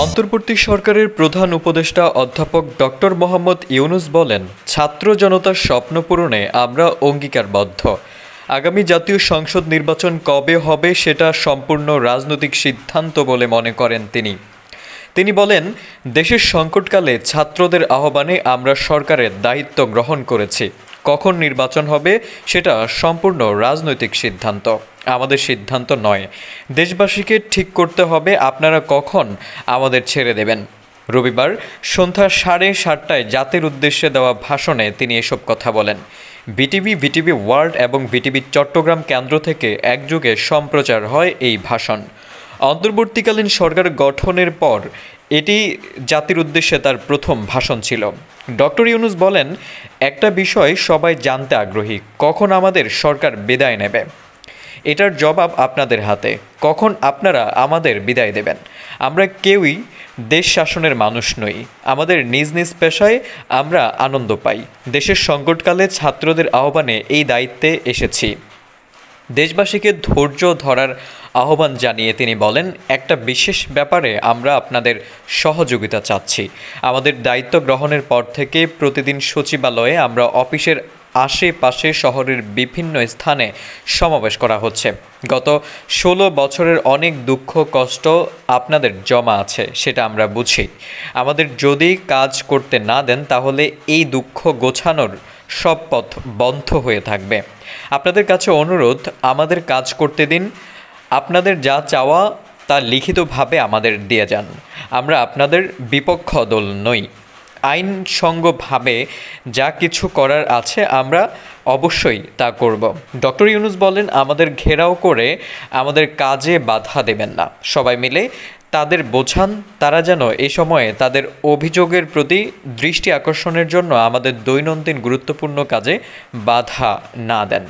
অন্তর্বর্তী সরকারের প্রধান উপদেষ্টা অধ্যাপক ডক্টর মোহাম্মদ ইউনুস বলেন, ছাত্র জনতার স্বপ্ন পূরণে আমরা অঙ্গীকারবদ্ধ। আগামী জাতীয় সংসদ নির্বাচন কবে হবে সেটা সম্পূর্ণ রাজনৈতিক সিদ্ধান্ত বলে মনে করেন তিনি বলেন, দেশের সংকটকালে ছাত্রদের আহ্বানে আমরা সরকারের দায়িত্ব গ্রহণ করেছি। কখন নির্বাচন হবে সেটা সম্পূর্ণ রাজনৈতিক সিদ্ধান্ত, আমাদের সিদ্ধান্ত নয়। দেশবাসীকে ঠিক করতে হবে আপনারা কখন আমাদের ছেড়ে দেবেন। রবিবার সন্ধ্যা 7:30টায় জাতির উদ্দেশ্যে দেওয়া ভাষণে তিনি এসব কথা বলেন। বিটিভি ওয়ার্ল্ড এবং বিটিভি চট্টগ্রাম কেন্দ্র থেকে একযোগে সম্প্রচার হয় এই ভাষণ। অন্তর্বর্তীকালীন সরকার গঠনের পর এটি জাতির উদ্দেশ্যে তার প্রথম ভাষণ ছিল। ডক্টর ইউনুস বলেন, একটা বিষয় সবাই জানতে আগ্রহী, কখন আমাদের সরকার বিদায় নেবে। এটার জবাব আপনাদের হাতে। কখন আপনারা আমাদের বিদায় দেবেন? আমরা কেউই দেশ শাসনের মানুষ নই। আমাদের নিজ নিজ পেশায় আমরা আনন্দ পাই। দেশের সংকটকালে ছাত্রদের আহ্বানে এই দায়িত্বে এসেছি। দেশবাসীকে ধৈর্য ধরার আহ্বান জানিয়ে তিনি বলেন, একটা বিশেষ ব্যাপারে আমরা আপনাদের সহযোগিতা চাচ্ছি। আমাদের দায়িত্ব গ্রহণের পর থেকে প্রতিদিন সচিবালয়ে আমরা অফিসের আশেপাশে শহরের বিভিন্ন স্থানে সমাবেশ করা হচ্ছে। গত 16 বছরের অনেক দুঃখ কষ্ট আপনাদের জমা আছে, সেটা আমরা বুঝি। আমাদের যদি কাজ করতে না দেন তাহলে এই দুঃখ গোছানোর সব পথ বন্ধ হয়ে থাকবে। আপনাদের কাছে অনুরোধ, আমাদের কাজ করতে দিন। আপনাদের যা চাওয়া তা লিখিতভাবে আমাদের দিয়ে যান। আমরা আপনাদের বিপক্ষ দল নই। আইনসঙ্গতভাবে যা কিছু করার আছে আমরা অবশ্যই তা করব। ডক্টর ইউনুস বলেন, আমাদের ঘেরাও করে আমাদের কাজে বাধা দেবেন না। সবাই মিলে তাদের বোঝান, তারা যেন এ সময়ে তাদের অভিযোগের প্রতি দৃষ্টি আকর্ষণের জন্য আমাদের দৈনন্দিন গুরুত্বপূর্ণ কাজে বাধা না দেন।